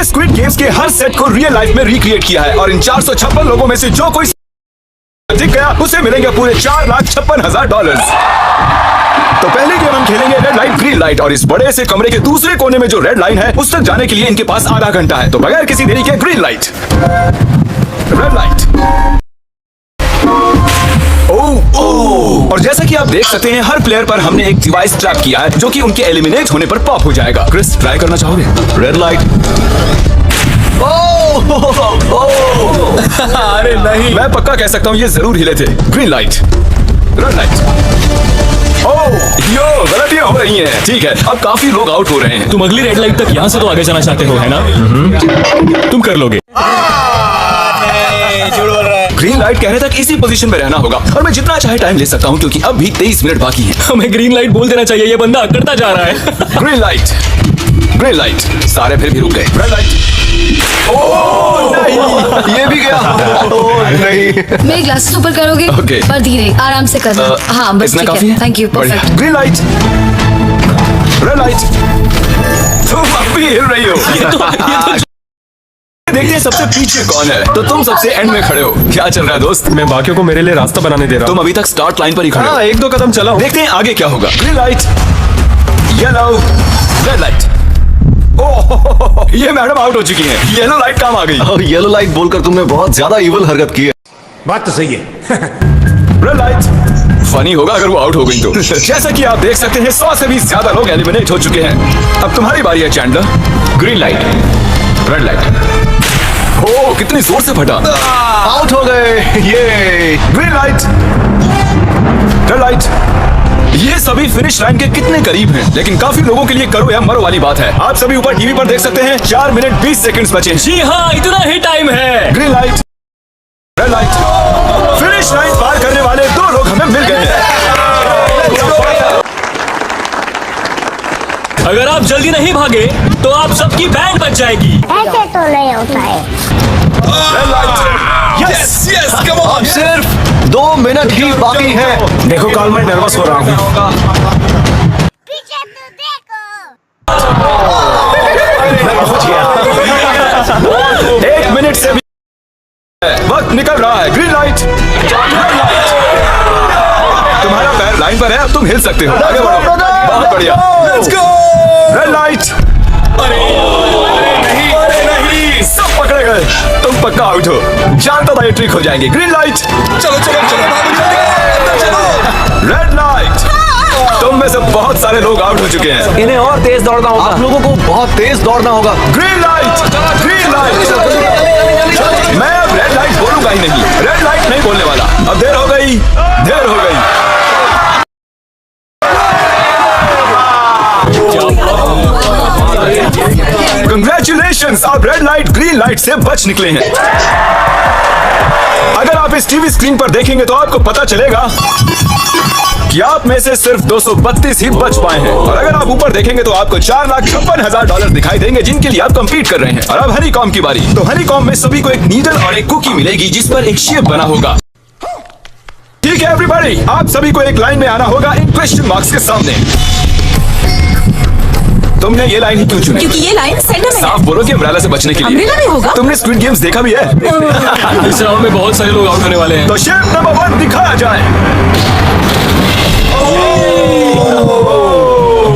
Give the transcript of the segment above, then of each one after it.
हमने squid games के हर set को रियल लाइफ में रिक्रिएट किया है और इन 456 लोगों में से जो कोई जीत गया उसे मिलेंगे पूरे $4,56,000। तो पहले गेम हम खेलेंगे रेड लाइट ग्रीन लाइट और इस बड़े से कमरे के दूसरे कोने में जो रेड लाइन है उस तक जाने के लिए इनके पास आधा घंटा है। तो बगैर किसी देरी के ग्रीन लाइट, रेड लाइट। और जैसा कि आप देख सकते हैं हर प्लेयर पर हमने एक डिवाइस ट्रैप किया है जो कि उनके एलिमिनेट होने पर पॉप हो जाएगा। क्रिस, ट्राई करना चाहोगे? Red light. अरे नहीं, मैं पक्का कह सकता हूँ ये जरूर हिले थे। Green light, red light. यो गलतियां हो रही हैं। ठीक है, अब काफी लोग आउट हो रहे हैं। तुम अगली रेड लाइट तक यहाँ से तो आगे जाना चाहते हो, है ना? तुम कर लोगे। ग्रीन लाइट कहने तक इसी पोजीशन में रहना होगा और मैं जितना चाहे टाइम ले सकता हूँ क्योंकि अब भी 23 मिनट बाकी है। हमें ग्रीन लाइट बोल देना चाहिए, ये बंदा अकड़ता जा रहा है। Green light, green light. सारे फिर भी रुक गए। Red light. नहीं, ये भी गया। नहीं। मेरे ग्लासेस ऊपर करोगे? Okay. पर धीरे, आराम से करना। हाँ बस इतना ठीक काफी है। है। Thank you, perfect. Green light, red light. तुम अब भी हिल रही हो। देखते हैं सबसे पीछे कौन है। तो तुम सबसे एंड में खड़े हो। क्या चल रहा है दोस्त? मैं बाकियों को मेरे लिए रास्ता बनाने दे रहा हूँ। तुम अभी तक स्टार्ट लाइन पर ही खड़े हो। हाँ, 1-2 कदम चला हूँ। देखते हैं आगे क्या होगा। Green light, yellow, red light. Oh, ये मैडम आउट हो चुकी हैं। येलो लाइट काम आ गई। और येलो लाइट बोलकर तुमने बहुत ज्यादा इवल हरकत की है। बात तो सही है। Red light. फनी होगा अगर वो आउट हो गई तो। जैसा कि आप देख सकते हैं 100 से भी ज्यादा लोग एलिमिनेट हो चुके हैं। अब तुम्हारी बारी है Chandler. Green light, red light. Oh, कितनी जोर से फटा। आउट हो गए। ये ग्रीन लाइट, रेड लाइट। ये सभी फिनिश लाइन के कितने करीब हैं, लेकिन काफी लोगों के लिए करो या मरो वाली बात है। आप सभी ऊपर टीवी पर देख सकते हैं 4 मिनट 20 सेकंड्स बचे हैं। जी हाँ, इतना ही टाइम है। Green light, red light. Finish line पार करने वाले 2 लोग हमें मिल गए हैं। अगर आप जल्दी नहीं भागे तो आप सबकी बैंड बच जाएगी। ऐसे तो नहीं होता है। Red light. Yes yes, come on. अब सिर्फ 2 मिनट ही बाकी है। देखो काल, मैं नर्वस हो रहा हूँ। पीछे तो देखो। 1 मिनट से भी वक्त निकल रहा है। Green light, red light. तुम्हारा पैर लाइन पर है, अब तुम हिल सकते हो। आगे बढ़ो। बहुत बढ़िया। Let's go. Red light. अरे नहीं, सब पकड़े गए। तुम पक्का आउट हो। जानता था ये ट्रिक हो जाएंगे। Green light. चलो चलो चलो। Red light. तुम में से बहुत सारे लोग आउट हो चुके हैं। इन्हें और तेज दौड़ना होगा। आप लोगों को बहुत तेज दौड़ना होगा। Green light, green light. मैं अब रेड लाइट बोलूंगा ही नहीं। रेड लाइट नहीं बोलने वाला। अब देर हो गई, देर हो गई। Congratulations, आप रेड लाइट ग्रीन लाइट से बच निकले हैं। अगर आप इस टीवी स्क्रीन पर देखेंगे तो आपको पता चलेगा कि आप में से सिर्फ 232 ही बच पाए हैं। और अगर आप ऊपर देखेंगे तो आपको $4,56,000 दिखाई देंगे जिनके लिए आप कंपीट कर रहे हैं। और अब हनी कॉम की बारी। तो हनी कॉम में सभी को एक नीडल और एक कुकी मिलेगी जिस पर एक शेप बना होगा। ठीक है एवरीबॉडी, आप सभी को एक लाइन में आना होगा इन क्वेश्चन मार्क्स के सामने। तुमने ये लाइन ही क्यों चुनी? क्योंकि ये लाइन सेंटर में है। साफ बोलो कि अम्ब्रेला से बचने के लिए। अम्ब्रेला भी होगा? तुमने स्क्विड गेम्स देखा भी है? इस राउंड में बहुत सारे लोग आउट होने वाले हैं। तो शेप नंबर 1 दिखाया जाए।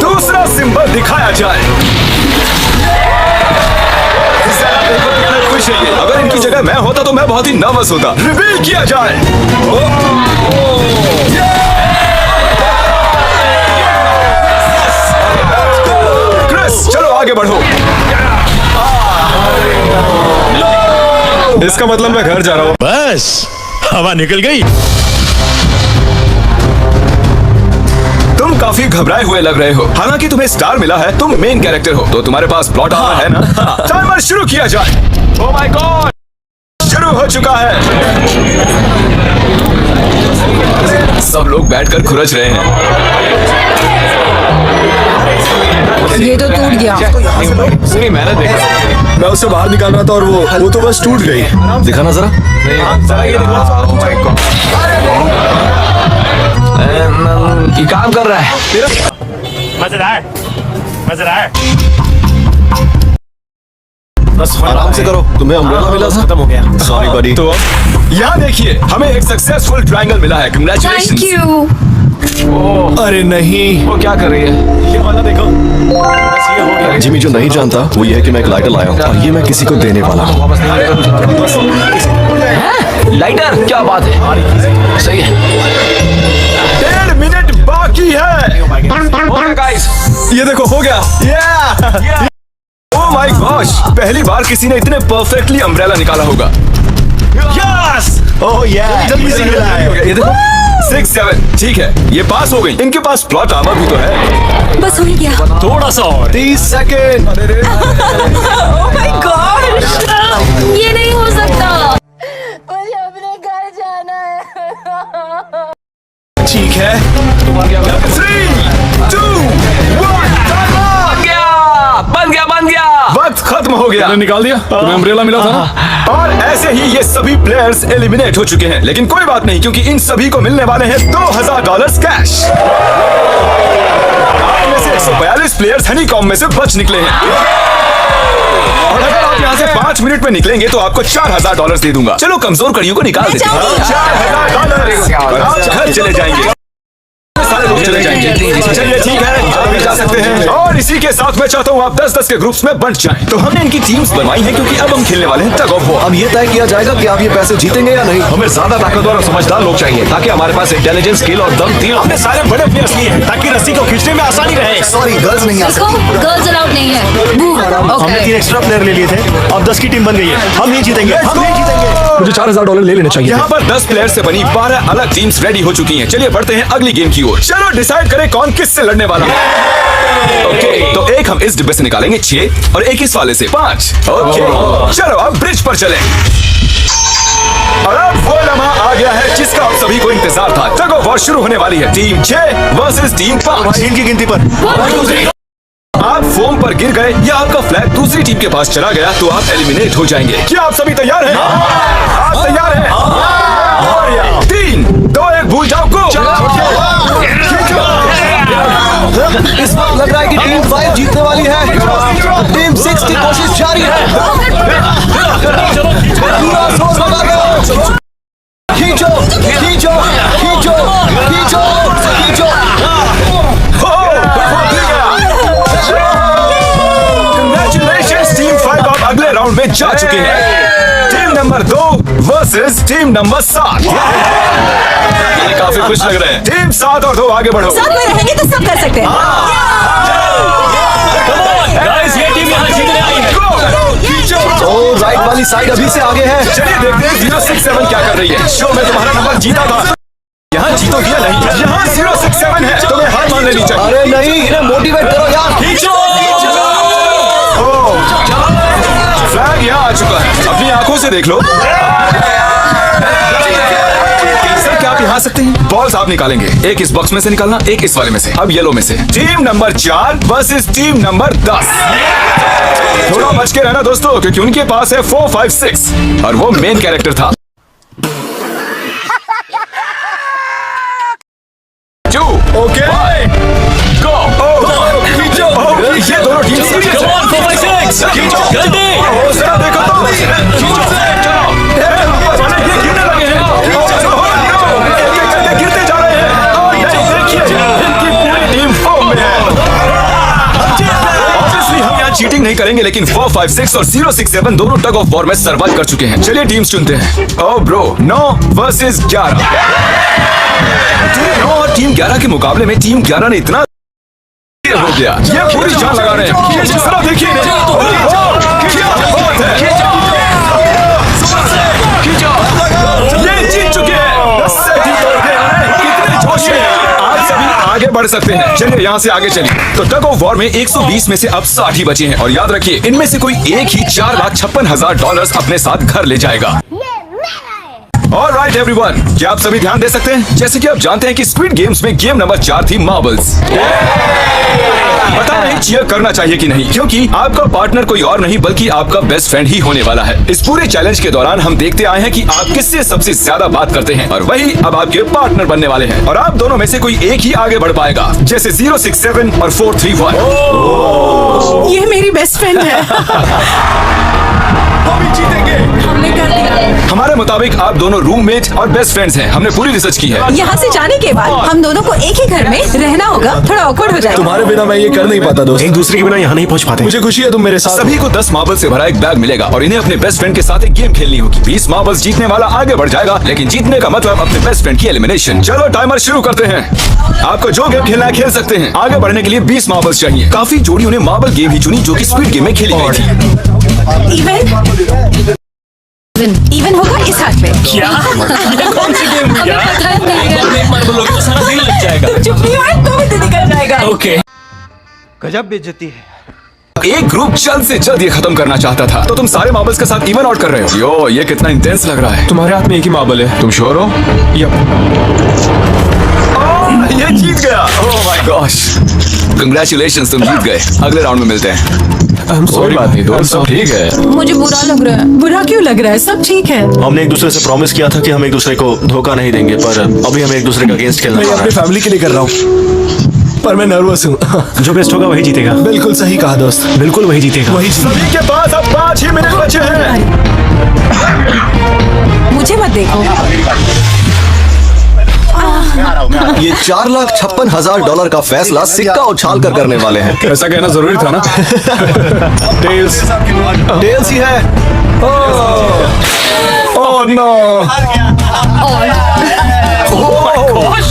दूसरा सिंबल दिखाया जाए। जरा देखो कितने खुश है ये। अगर इनकी जगह मैं होता तो मैं बहुत ही नर्वस होता। रिवील किया जाए। क्रिस, चलो आगे बढ़ो। इसका मतलब मैं घर जा रहा हूँ। बस हवा निकल गई। तुम काफी घबराए हुए लग रहे हो। हालांकि तुम्हें स्टार मिला है, तुम मेन कैरेक्टर हो, तो तुम्हारे पास प्लॉट आर्मर है ना? टाइमर शुरू किया जाए। ओह माय गॉड, शुरू हो चुका है। सब लोग बैठकर खुरच रहे हैं। ये तो टूट गया। नहीं, मैंने देखा। मैं उसे बाहर निकाल रहा था और वो तो बस टूट गई। दिखाना जरा। ये काम कर रहा है। मजेदार मजेदार। बस आराम से करो, तुम्हें अम्ब्रेला मिला था? खत्म हो गया। सॉरी बडी। तो यहाँ देखिए, हमें एक सक्सेसफुल ट्रायंगल मिला है। Thank congratulation. यू। अरे नहीं, वो क्या कर रही है? ये वाला देखो। बस ये हो गया। जिमी जो नहीं जानता वो ये है कि मैं एक लाइटर लाया हूँ और ये मैं किसी को देने वाला हूँ। लाइटर? क्या बात है, सही है। 1.5 मिनट बाकी है। ओके गाइस, ये देखो हो गया। ओह माय गॉश, पहली बार किसी ने इतने परफेक्टली अम्ब्रेला निकाला होगा। यस, ओह या, जल्दी से मिला है। ये देखो 6, 7, ठीक है, ये पास हो गई। इनके पास प्लॉट आर्मर भी तो है। बस हो गया। थोड़ा सा और 30 सेकेंड। Oh my God! ये नहीं हो सकता। मुझे अपने घर जाना है। ठीक है, 3, 2, 1, बन गया। वक्त खत्म हो गया। निकाल दिया। तुम्हें अम्ब्रेला मिला था ना? और ऐसे ही ये सभी प्लेयर्स एलिमिनेट हो चुके हैं, लेकिन कोई बात नहीं, क्योंकि इन सभी को मिलने वाले हैं $2000 कैश। आप में से 142 प्लेयर्स हनीकॉम्ब में से बच निकले हैं। और अगर आप यहाँ से 5 मिनट में निकलेंगे तो आपको $4000 दे दूंगा। चलो कमजोर कड़ियों को निकाल देते हैं। $4000 और आप घर चले जाएंगे। सारे लोग चले जाएंगे। चलिए ठीक है, आप भी जा सकते हैं। और इसी के साथ मैं चाहता हूँ आप 10-10 के ग्रुप्स में बंट जाएं। तो हमने इनकी टीम्स बनवाई हैं क्योंकि अब हम खेलने वाले हैं टग ऑफ वॉर। अब ये तय किया जाएगा कि आप ये पैसे जीतेंगे या नहीं। हमें ज्यादा ताकतवर और समझदार लोग चाहिए ताकि हमारे पास इंटेलिजेंस, स्किल और दम तीनों। हमने सारे बड़े प्लेयर्स लिए हैं ताकि रस्सी को खींचने में आसानी रहे। सॉरी, गर्ल्स नहीं आ इसको गर्ल्स अलाउड नहीं है। बू। हमने 3 ओके। एक्स्ट्रा प्लेयर ले लिए थे, अब 10 की टीम बन गई है। हम नहीं जीतेंगे, हम नहीं जीतेंगे। मुझे $4000 ले लेने चाहिए। यहाँ पर 10 प्लेयर से बनी 12 अलग टीम्स रेडी हो चुकी हैं। चलिए बढ़ते हैं अगली गेम की ओर। चलो डिसाइड करें कौन किससे लड़ने वाला है। ओके, तो एक हम इस डिब्बे से निकालेंगे 6 और एक इस वाले से 5। ओके, चलो अब ब्रिज पर चलें। और अब वो लम्हा आ गया है जिसका आप सभी को इंतजार था। टग ऑफ वॉर शुरू होने वाली है। Team 6 versus team 5। 3 की गिनती पर आप फोम पर गिर गए या आपका फ्लैग दूसरी टीम के पास चला गया तो आप एलिमिनेट हो जाएंगे। क्या आप सभी तैयार हैं? आप तैयार हैं? बढ़िया। 3, 2, 1, भूल जाओ को। इस वक्त लग रहा है कि टीम 5 जीतने वाली है। टीम 6 की कोशिश जारी है। पूरा जोर लगा दो। खींचो, खींचो, खींचो, खींचो, खींचो। Congratulations, टीम 5 आप अगले राउंड में जा चुके हैं। Team number 2 versus team number 7। ये काफी खुश लग रहे हैं। टीम 7 और 2 आगे बढ़ो। साथ में रहेंगे तो सब कर सकते हैं। गाइस, ये टीम यहाँ जीतने आई है। तो राइट वाली साइड अभी से आगे है। चलिए देखते हैं 067 क्या कर रही है। शो में तुम्हारा नंबर जीता था, यहाँ जीतोगे या नहीं? यहाँ 067 है, तुम्हें हार मान लेनी चाहिए। अरे नहीं, इन्हें मोटिवेट करो यार। फ्लैग यहाँ आ चुका है, अपनी आंखों से देख लो। सर क्या आप यहाँ आ सकते हैं? बॉल्स आप निकालेंगे, एक इस बॉक्स में से निकालना, एक इस वाले में से। अब येलो में से। Team number 4 versus team number 10। थोड़ा बच के रहना दोस्तों, क्योंकि उनके पास है 4, 5, 6 और वो मेन कैरेक्टर था। 2, ओके, गो। ये दोनों टीम सीरियस Come on, 4, 5, 6 जल्दी। जरा देखो तो। चलो, ये गिरने लगे हैं। एक-एक करके गिरते जा रहे हैं। और ये देखिए, इनकी पूरी टीम फॉर्म में है। Obviously हम यहाँ चीटिंग नहीं करेंगे, लेकिन 4, 5, 6 और 067 दोनों टग ऑफ वॉर में सर्वाइव कर चुके हैं। चलिए टीम्स चुनते हैं। Oh bro, 9 versus 11। टीम 9 और टीम 11 के मुकाबले में टीम 11 ने इतना हो गया। ये पूरी जान लगा रहे हैं। ये जरा देखिए इन्हें। क्या बात है। ये जीत चुके हैं। 10 से भी तोड़ के कितने जोश में हैं। आप सभी आगे बढ़ सकते हैं। चलिए यहाँ से आगे चलिए। तो टग ऑफ वॉर में 120 में से अब 60 ही बचे हैं और याद रखिए इनमें से कोई एक ही $4,56,000 अपने साथ घर ले जाएगा। Alright everyone, क्या आप सभी ध्यान दे सकते हैं? जैसे कि आप जानते हैं कि स्क्विड गेम्स में गेम नंबर 4 थी मार्बल्स। पता नहीं चीयर करना चाहिए कि नहीं, क्योंकि आपका पार्टनर कोई और नहीं बल्कि आपका बेस्ट फ्रेंड ही होने वाला है। इस पूरे चैलेंज के दौरान हम देखते आए हैं कि आप किससे सबसे ज्यादा बात करते हैं और वही अब आपके पार्टनर बनने वाले हैं। और आप दोनों में से कोई एक ही आगे बढ़ पाएगा, जैसे 067 और 431। ये मेरी बेस्ट फ्रेंड है। हम ही जीतेंगे। हमने कर लिया। हमारे मुताबिक आप दोनों रूममेट और बेस्ट फ्रेंड्स हैं। हमने पूरी रिसर्च की है। यहाँ से जाने के बाद हम दोनों को एक ही घर में रहना होगा। थोड़ा awkward हो जाएगा। तुम्हारे बिना मैं ये कर नहीं पाता दोस्त। एक दूसरे के बिना यहाँ नहीं पहुँच पाते। मुझे खुशी है तुम मेरे साथ सभी को 10 मार्बल से भरा एक बैग मिलेगा और इन्हें अपने बेस्ट फ्रेंड के साथ एक गेम खेलनी होगी। 20 मार्बल्स जीतने वाला आगे बढ़ जाएगा, लेकिन जीतने का मतलब अपने बेस्ट फ्रेंड की एलिमिनेशन। चलो टाइमर शुरू करते हैं। आपको जो गेम खेलना है खेल सकते हैं। आगे बढ़ने के लिए 20 मार्बल्स चाहिए। काफी जोड़ियों ने मार्बल गेम ही चुनी जो कि स्पीड गेम में खेली गई थी। इवन होगा इस हाथ में। क्या ये कौन सी गेम हुई यार? पता ही नहीं है। एक मार्बल लोगे तो सारा दिन लग जाएगा। चुप नहीं हुआ तो भी निकल जाएगा। ओके गजब बेइज्जती है। एक ग्रुप जल्द से जल्द ये खत्म करना चाहता था, तो तुम सारे मार्बल्स के साथ इवन आउट कर रहे हो। यो, ये कितना इंटेंस लग रहा है। तुम्हारे हाथ में एक ही मार्बल है। तुम श्योर हो? ये जीत गया। ओह माय गॉश, कंग्रेचुलेशंस, तुम जीत गए। अगले राउंड में मिलते हैं। कोई बात नहीं दोस्त, सब ठीक है। मुझे बुरा लग रहा है। बुरा क्यों लग रहा है? सब ठीक है। हमने एक दूसरे से प्रॉमिस किया था कि हम एक दूसरे को धोखा नहीं देंगे, पर अभी हम एक दूसरे का अगेंस्ट खेलना मैं चाह अपनी रहे फैमिली के लिए कर रहा हूँ, पर मैं नर्वस हूँ। हैं। जो बेस्ट होगा वही जीतेगा। बिल्कुल सही कहा दोस्त। बिल्कुल वही जीतेगा। वही सभी के पास अब 5 ही मिनट बचे हैं। मुझे मत देखो। ये $4,56,000 का फैसला सिक्का उछाल कर करने वाले हैं। ऐसा कहना जरूरी था ना। टेल्स ही है। Oh no.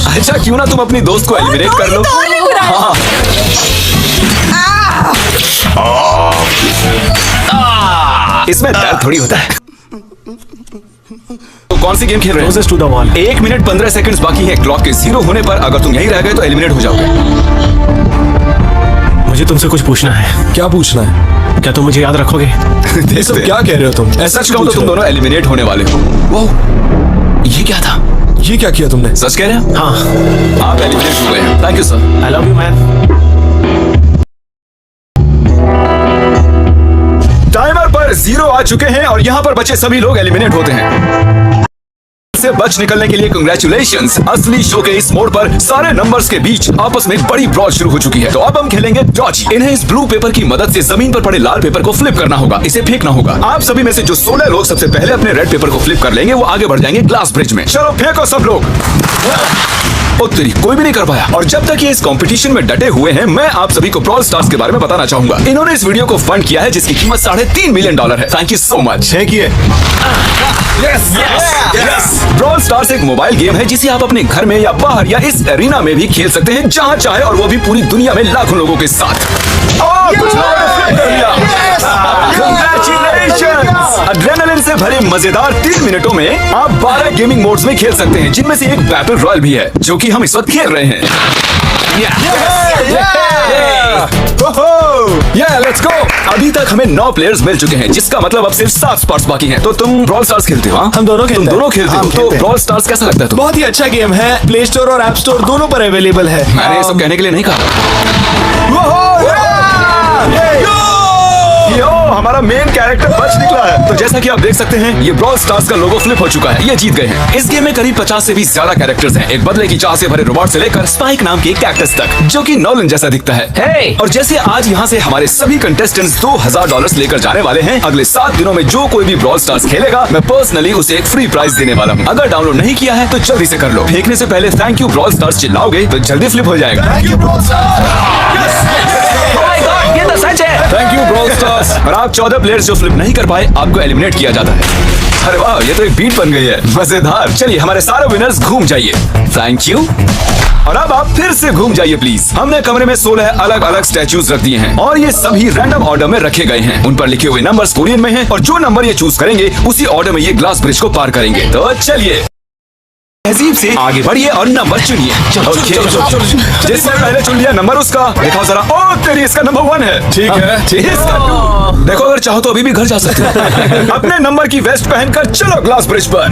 अच्छा, क्यों ना तुम अपनी दोस्त को एलिमिनेट कर लो। हाँ। इसमें दर्द थोड़ी होता है। तो कौन सी गेम खेल रहे हो? Closest to the wall। 1 minute 15 seconds बाकी है। क्लॉक के 0 होने पर अगर तुम यहीं रह गए तो एलिमिनेट हो जाओगे। मुझे तुमसे कुछ पूछना है। क्या पूछना है? क्या तुम मुझे याद रखोगे? ये सब क्या कह रहे हो तुम? सच कहूं तो तुम दोनों एलिमिनेट होने वाले हो। वो ये क्या था? ये क्या किया तुमने? सच कह रहे हो? हाँ। आप एलिमिनेट हो गए हैं। Thank you sir. I love you man. Timer पर 0 आ चुके हैं और यहाँ पर बचे सभी लोग एलिमिनेट होते हैं। से बच निकलने के लिए कांग्रेचुलेशंस। असली शो के इस मोड़ पर सारे नंबर्स के बीच आपस में एक बड़ी ब्रॉल शुरू हो चुकी है। तो अब हम खेलेंगे डॉजी। इन्हें इस ब्लू पेपर की मदद से जमीन पर पड़े लाल पेपर को फ्लिप करना होगा। इसे फेंकना होगा। आप सभी में से जो 16 लोग सबसे पहले अपने रेड पेपर को फ्लिप कर लेंगे वो आगे बढ़ जाएंगे ग्लास ब्रिज में। चलो फेंको सब लोग। ओ तेरी, कोई भी नहीं कर पाया। और जब तक ये इस कंपटीशन में डटे हुए हैं, मैं आप सभी को ब्रॉल स्टार्स के बारे में बताना चाहूंगा। इन्होंने इस वीडियो को फंड किया है जिसकी कीमत $3.5 मिलियन है। Thank you so much. फेंकिए। ब्रॉल स्टार्स एक मोबाइल गेम है जिसे आप अपने घर में या बाहर या इस एरिना में भी खेल सकते हैं जहां चाहे, और वो भी पूरी दुनिया में लाखों लोगों के साथ। कुछ लोगों ने flip कर लिया। Congratulations! एड्रेनलिन से भरे मजेदार 3 मिनटों में आप 12 गेमिंग मोड्स में खेल सकते हैं, जिनमें से एक बैटल रॉयल भी है जो कि हम इस वक्त खेल रहे हैं। Let's go. अभी तक हमें 9 प्लेयर्स मिल चुके हैं, जिसका मतलब अब सिर्फ 7 स्पॉट्स बाकी हैं। तो तुम ब्रॉल स्टार्स खेलते हो? हाँ? हम दोनों खेलते तुम हैं। दोनों खेलते हो? हम तो खेलते हैं। ब्रॉल स्टार्स कैसा लगता है तुम्हें? बहुत ही अच्छा गेम है। प्ले स्टोर और ऐप स्टोर दोनों पर अवेलेबल है। मैंने ये सब कहने के लिए नहीं कहा। यो, हमारा मेन कैरेक्टर बच निकला है। तो जैसा कि आप देख सकते हैं, ये ब्रॉल स्टार्स का लोगो फ्लिप हो चुका है। ये जीत गए हैं। इस गेम में करीब 50 से भी ज्यादा कैरेक्टर्स हैं। एक बदले की चाह से भरे रोबोट से लेकर स्पाइक नाम के कैक्टस तक, जो कि नॉलन जैसा दिखता है। और जैसे आज यहाँ से हमारे सभी कंटेस्टेंट्स $2,000 लेकर जाने वाले हैं, अगले 7 दिनों में जो कोई भी ब्रॉल स्टार्स खेलेगा, मैं पर्सनली उसे एक फ्री प्राइज देने वाला हूँ। अगर डाउनलोड नहीं किया है तो जल्दी से कर लो। फेंकने से पहले थैंक यू ब्रॉल स्टार्स चिल्लाओगे तो जल्दी फ्लिप हो जाएगा। ये तो सच है। Thank you brawl stars. और आप 14 प्लेयर्स जो फ्लिप नहीं कर पाए, आपको एलिमिनेट किया जाता है। अरे वाह, ये तो एक बीट बन गई है। मजेदार। चलिए हमारे सारे विनर्स घूम जाइए। Thank you. और अब आप फिर से घूम जाइए प्लीज। हमने कमरे में 16 अलग अलग स्टैचूज रख दिए हैं और ये सभी रैंडम ऑर्डर में रखे गए हैं। उन पर लिखे हुए नंबर्स कोरियन में हैं और जो नंबर ये चूज करेंगे उसी ऑर्डर में ये ग्लास ब्रिज को पार करेंगे। तो चलिए तहजीब से आगे बढ़िए और नंबर चुनिए। जिसने पहले चुन लिया नंबर उसका। दिखाओ जरा। ओ तेरी, इसका नंबर 1 है। ठीक है। इसका 2। देखो, अगर चाहो तो अभी भी घर जा सकते हैं। अपने नंबर की वेस्ट पहनकर चलो ग्लास ब्रिज पर।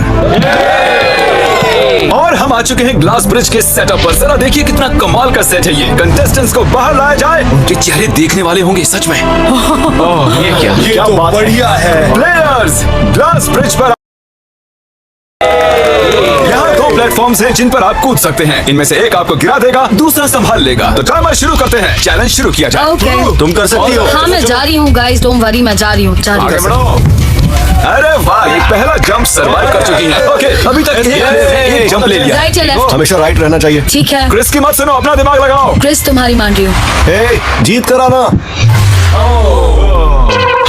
और हम आ चुके हैं ग्लास ब्रिज के सेटअप पर। जरा देखिए कितना कमाल का सेट है ये। कंटेस्टेंट्स को बाहर लाया जाए, उनके चेहरे देखने वाले होंगे सच में। ये क्या? ये तो बढ़िया है। प्लेयर्स ग्लास ब्रिज पर। यहाँ 2 प्लेटफॉर्म्स हैं जिन पर आप कूद सकते हैं। इनमें से एक आपको गिरा देगा, दूसरा संभाल लेगा। तो टाइमर शुरू करते हैं, चैलेंज शुरू किया जाए। ओके तुम कर सकती हो। हाँ मैं जा रही हूँ गाइस, डोंट वरी, मैं जा रही हूँ, जा रही आगे हूँ। बढ़ो। अरे वाह, ये पहला जंप सर्वाइव कर चुकी है। ओके, अभी तक एक जंप ले लिया। राइट या लेफ्ट? हमेशा राइट रहना चाहिए। ठीक है क्रिस की मत सुनो, अपना दिमाग लगाओ। क्रिस तुम्हारी मान रही हूँ। हे, जीत कर आना।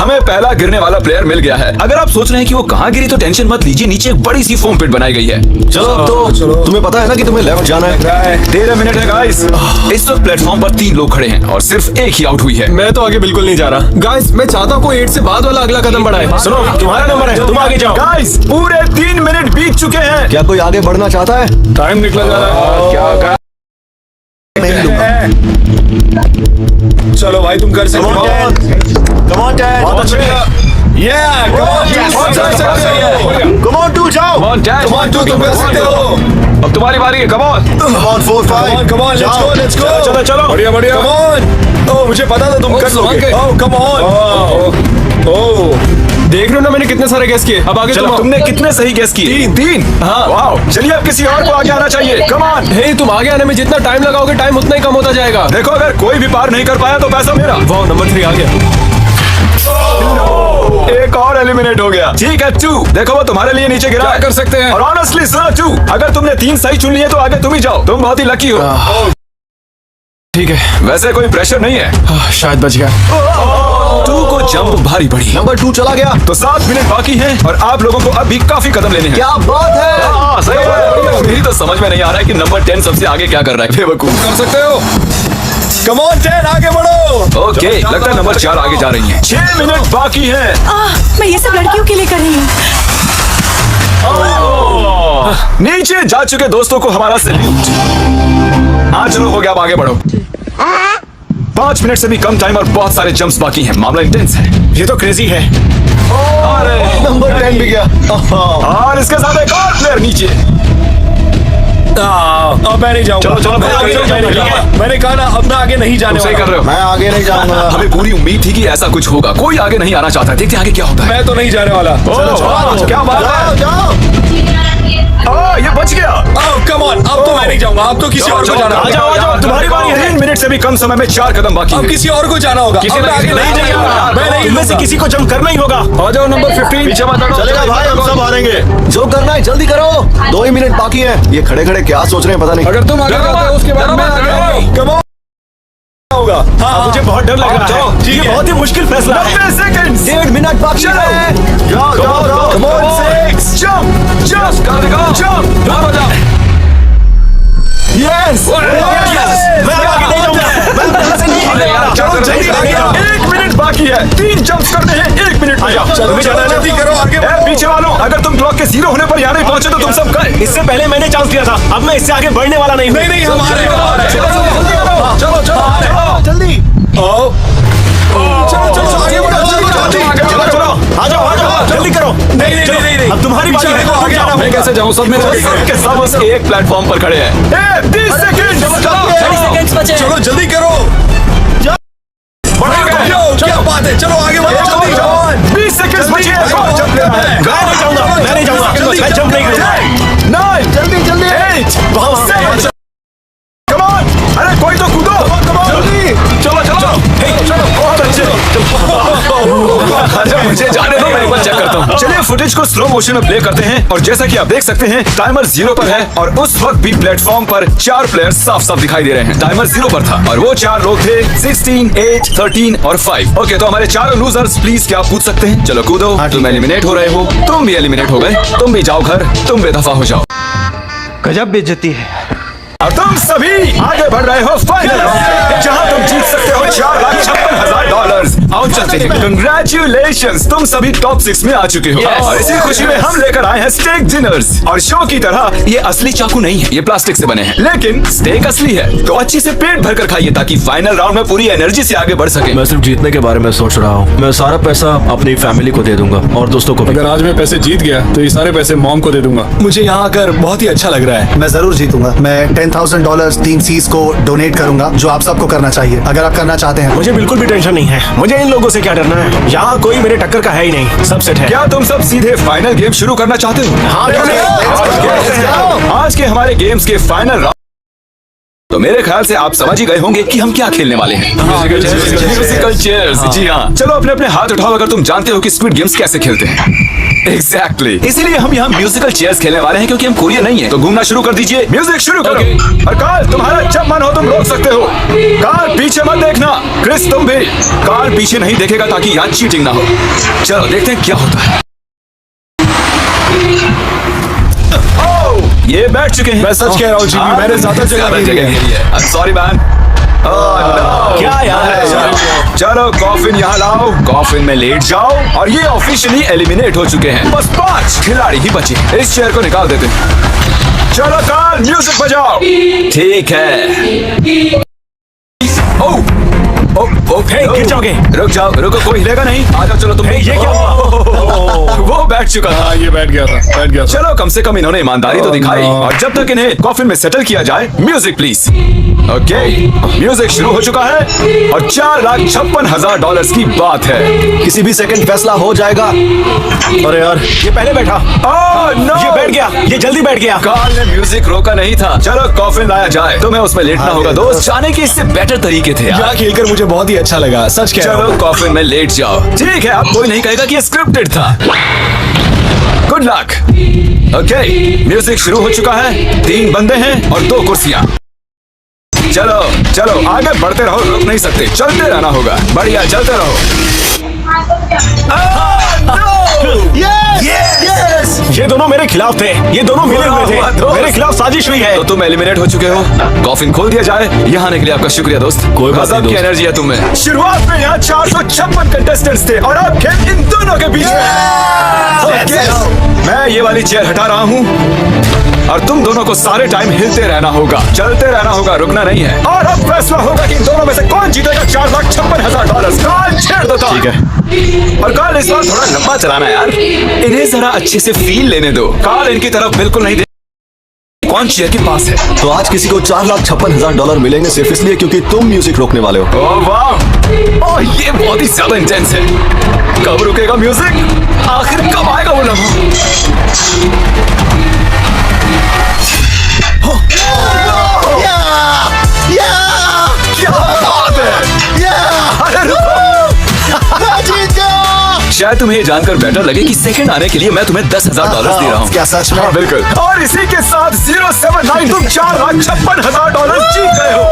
हमें पहला गिरने वाला प्लेयर मिल गया है। अगर आप सोच रहे हैं कि वो कहाँ गिरी तो टेंशन मत लीजिए, नीचे एक बड़ी सी फोम पिट बनाई गई है। चलो अब तो चलो, तुम्हें पता है ना कि तुम्हें लेफ्ट जाना है। 13 मिनट है गाइस। इस वक्त प्लेटफॉर्म पर 3 लोग खड़े हैं और सिर्फ एक ही आउट हुई है। मैं तो आगे बिल्कुल नहीं जा रहा। गाइस मैं चाहता हूँ कोई 8 से बाद वाला अगला कदम बढ़ाए। सुनो, तुम्हारा नंबर है, तुम आगे जाओ। गाइस पूरे 3 मिनट बीत चुके हैं। क्या कोई आगे बढ़ना चाहता है? टाइम निकल जा रहा है। क्या नहीं लूंगा। चलो भाई तुम कर सकते हो। Come on, Dad. बहुत अच्छे। Yeah, come on, Dad. Come on, two, जाओ. Come on, Dad. Come on, two, तुम कर सकते हो। अब तुम्हारी बारी है, come on। Come on, 4, 5. Come on, let's go, let's go. चलो चलो। बढ़िया बढ़िया। Come on. ओह मुझे पता था तुम कर लोगे। ओह come on. ओह देख रहे हो ना मैंने कितने सारे गेस किए। अब आगे चलो, तुमने कितने सही गेस किए? 3। हाँ। वाह, चलिए अब किसी और को आगे आना चाहिए। Come on. हे तुम आगे आने में जितना टाइम लगाओगे टाइम उतना ही कम होता जाएगा। देखो, अगर कोई भी पार नहीं कर पाया तो पैसा मेरा। वाह नंबर 3 आ गया। एक और एलिमिनेट हो गया। ठीक है 2, देखो वो तुम्हारे लिए नीचे गिरा क्या है। कर सकते हैं? और ऑनेस्टली सुनो 2, अगर तुमने 3 सही चुन लिए तो आगे तुम ही जाओ, तुम बहुत ही लकी हो। ठीक है। वैसे कोई प्रेशर नहीं है। शायद बच गया। 2 को जंप भारी पड़ी। नंबर 2 चला गया। तो 7 मिनट बाकी हैं और आप लोगों को अभी काफी कदम लेने हैं। क्या बात है? हाँ, सही है। मेरी तो समझ में नहीं आ रहा है कि नंबर 10 सबसे आगे क्या कर रहा है। बेवकूफ। कर सकते हो। Come on, 10 आगे बढ़ो। ओके, लगता है नंबर 4 आगे जा रही है। 6 मिनट बाकी हैं। मैं ये सब लड़कियों के लिए कर रही हूँ। नीचे जा चुके दोस्तों को हमारा सैल्यूट। हाँ चलो, हो गया, अब आगे बढ़ो। 5 मिनट से भी कम टाइम और बहुत सारे जंप्स बाकी हैं। मामला इंटेंस है। ये तो क्रेजी है। नंबर 10 भी गया। और इसके साथ एक और प्लेयर नीचे। अब मैं नहीं जाऊंगा। चलो, मैंने कहा ना अब मैं आगे नहीं जाने सही कर वाला। रहे हो। मैं आगे नहीं जाऊंगा। हमें पूरी उम्मीद थी कि ऐसा कुछ होगा। कोई आगे नहीं आना चाहता। देखते हैं आगे क्या होता है। मैं तो नहीं जाने वाला। ओह, क्या बात है। जाओ। ये बच गया। कम ऑन, अब तो मैं नहीं जाऊंगा। अब तो किसी और को जाना आ जाओ, आ जाओ, तुम्हारी बारी है। 3 मिनट से भी कम समय में 4 कदम बाकी अब हैं। किसी और को जाना होगा। किसी अब ना मैं किसी आगे को नहीं नहीं जाऊंगा। जाना। मैं नहीं इनमें से लूंगा। किसी को जंप करना ही होगा। आ जाओ नंबर 15। पीछे मत हटो। चलेगा भाई, हम सब हारेंगे। जो करना है जल्दी करो। 2 ही मिनट बाकी है। ये खड़े खड़े क्या सोच रहे हैं पता नहीं। अगर तुम आगे जाते हो उसके बाद मैं आगे आऊंगा। कम ऑन होगा। हाँ मुझे बहुत डर लग रहा है। ये बहुत ही मुश्किल फैसला है। 90 सेकंड्स। 1.5 मिनट बाकी है। जाओ जाओ जाओ। Come on, 6 jump jump jump. Yes. मैं आगे नहीं जाऊंगा। अरे यार, चलो जल्दी आगे आओ। 1 मिनट बाकी है। 3 जंप्स करने हैं 1 मिनट में। जल्दी करो आगे। पीछे वालों, अगर तुम क्लॉक के 0 होने पर यहाँ नहीं पहुंचे तो तुम सब गए। इससे पहले मैंने चांस दिया था, अब मैं इससे आगे बढ़ने वाला नहीं हूँ। नहीं हम हारे। चलो जल्दी। चलो आगे बढ़ो। चलो आ जाओ जल्दी करो। नहीं। अब तुम्हारी बारी है। आगे आओ। मैं कैसे जाऊँ? सब मेरे सबके सब उस एक प्लेटफॉर्म पर खड़े हैं। 30 सेकंड। 30 सेकंड्स बचे। चलो जल्दी करो। क्या बात है। चलो आगे बढ़ो जल्दी। 20 सेकंड बचे हैं। जंप लेना है। मैं नहीं जाऊंगा। मैं जंप नहीं करूंगा। 9 जल्दी जल्दी। 8 7 कम ऑन। अरे कोई तो कूदो। जल्दी। चलो बहुत अच्छे। अच्छा, मुझे जाने दो, मैं एक बार चेक करता हूँ। चलिए फुटेज को स्लो मोशन में प्ले करते हैं और जैसा कि आप देख सकते हैं टाइमर 0 पर है और उस वक्त भी प्लेटफॉर्म पर 4 प्लेयर्स साफ साफ दिखाई दे रहे हैं। टाइमर 0 पर था और वो 4 लोग थे 16, 8, 13 और 5। ओके, तो हमारे 4 लूजर्स प्लीज क्या आप पूछ सकते हैं? चलो कूदो। तुम एलिमिनेट हो रहे हो, तुम भी एलिमिनेट हो गए। तुम भी जाओ घर, तुम बेदफा हो जाओ। गजब बेइज्जती है। और तुम सभी आगे बढ़ रहे हो फाइनल राउंड में, जहां तुम जीत सकते हो $4,56,000। आओ चलते हैं। कंग्रेचुलेशंस, तुम सभी टॉप 6 में आ चुके हो। और इसी खुशी में हम लेकर आए हैं स्टेक डिनर्स। और शो की तरह ये असली चाकू नहीं है, ये प्लास्टिक से बने हैं, लेकिन स्टेक असली है। तो अच्छे से पेट भर कर खाइए ताकि फाइनल राउंड में पूरी एनर्जी से आगे बढ़ सके। मैं सिर्फ जीतने के बारे में सोच रहा हूँ। मैं सारा पैसा अपनी फैमिली को दे दूंगा और दोस्तों को भी। अगर आज मैं पैसे जीत गया तो ये सारे पैसे मॉम को दे दूंगा। मुझे यहाँ आकर बहुत ही अच्छा लग रहा है। मैं जरूर जीतूंगा। मैं 10 $10,000 टीम सीज को डोनेट करूंगा, जो आप सबको करना चाहिए अगर आप करना चाहते हैं। मुझे बिल्कुल भी टेंशन नहीं है। मुझे इन लोगों से क्या डरना है। यहाँ कोई मेरे टक्कर का है ही नहीं, सब सेट है। क्या तुम सब सीधे फाइनल गेम शुरू करना चाहते हो? आज के हमारे गेम्स के फाइनल राउंड, तो मेरे ख्याल से आप समझ ही गए होंगे कि हम क्या खेलने वाले हैं। Musical chairs. जी हाँ, चलो अपने अपने हाथ उठाओ अगर तुम जानते हो कि स्क्विड गेम्स कैसे खेलते हैं। एग्जैक्टली, इसीलिए हम यहाँ म्यूजिकल चेयर्स खेलने वाले हैं, क्योंकि हम कोरियन नहीं है। तो घूमना शुरू कर दीजिए, म्यूजिक शुरू करो। और कार्ल, तुम्हारा जब मन हो तुम रोक सकते हो। कार्ल, पीछे मत देखना। क्रिस, तुम भी। कार्ल पीछे नहीं देखेगा ताकि यहाँ चीटिंग ना हो। चलो देखते हैं क्या होता है। ये बैठ चुके हैं। मैं सच कह रहा हूँ जी, मैंने ज्यादा जगह जगह घेरी है। Sorry man. क्या यार? चलो कॉफिन यहाँ लाओ, कॉफिन में लेट जाओ। और ये ऑफिशियली एलिमिनेट हो चुके हैं। बस 5 खिलाड़ी ही बचे। इस चेयर को निकाल देते हैं। चलो कार्ल, म्यूजिक बजाओ। ठीक है। ओह गिर जाओगे। रुक जाओ, रुको, कोई हिलेगा नहीं। आ जाओ, चलो तुम। ये क्या हुआ? वो बैठ चुका था। ये बैठ गया था। चलो कम से कम इन्होंने ईमानदारी तो दिखाई। और जब तक इन्हें कॉफिन में सेटल किया जाए, म्यूजिक प्लीज। ओके, म्यूजिक शुरू हो चुका है और $4,56,000 की बात है। किसी भी सेकंड फैसला हो जाएगा। अरे यार, ये पहले बैठा। नो, ये बैठ गया, ये जल्दी बैठ गया। कार्ल ने म्यूजिक रोका नहीं था। चलो कॉफिन लाया जाए। तुम्हें उसमें लेटना होगा दोस्त। जाने के इससे बेटर तरीके थे यार। यहाँ खेलकर मुझे बहुत ही अच्छा लगा, सच कह रहा हूँ। चलो कॉफिन में लेट जाओ। ठीक है, अब कोई नहीं कहेगा कि ये स्क्रिप्टेड था। Good luck. ओके, म्यूजिक शुरू हो चुका है। 3 बंदे हैं और 2 कुर्सियां। चलो चलो आगे बढ़ते रहो, रुक नहीं सकते, चलते रहना होगा। बढ़िया, चलते रहो। ये दोनों मेरे खिलाफ थे। ये दोनों मिले हुए थे। मेरे खिलाफ साजिश हुई है। तो तुम एलिमिनेट हो चुके हो। कॉफिन खोल दिया जाए। यहाँ आने के लिए आपका शुक्रिया दोस्त। कोई बात नहीं की एनर्जी है तुम्हें। शुरुआत में यहाँ 456 कंटेस्टेंट्स थे और अब खेल इन दोनों के बीच में। मैं ये वाली चेयर हटा रहा हूँ और तुम दोनों को सारे टाइम हिलते रहना होगा, चलते रहना होगा, रुकना नहीं है। और अब फैसला होगा कि इन दोनों में से कौन जीतेगा $4,56,000। कार्ल, छेड़ दो। ठीक है। और कार्ल, इस बार थोड़ा लंबा चलाना यार, इन्हें जरा अच्छे से फील लेने दो। कार्ल इनकी तरफ बिल्कुल नहीं कौन चेयर के पास है। तो आज किसी को $4,56,000 मिलेंगे सिर्फ इसलिए क्योंकि तुम म्यूजिक रोकने वाले हो। ओह वाह, ओह ये बहुत ही ज्यादा इंटेंस है। कब रुकेगा म्यूजिक? आखिर कब आएगा वो लम्हा? क्या बात है? अरे रुको। शायद तुम्हें ये जानकर बेटर लगे कि सेकंड आने के लिए मैं तुम्हें $10,000 दे रहा हूँ। क्या सच में? हाँ बिल्कुल। और इसी के साथ 079 तुम $4,56,000 जीत गए हो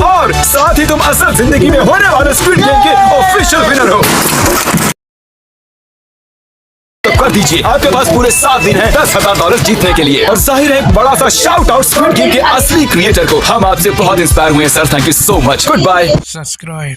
और साथ ही तुम असल जिंदगी में होने वाले स्क्विड गेम के ऑफिशियल विनर हो। तो कर दीजिए, आपके पास पूरे 7 दिन है $10,000 जीतने के लिए। और जाहिर है एक बड़ा सा शाउट आउट स्क्विड गेम के असली क्रिएटर को। हम आपसे बहुत इंस्पायर हुए हैं sir, thank you so much. Goodbye. Subscribe.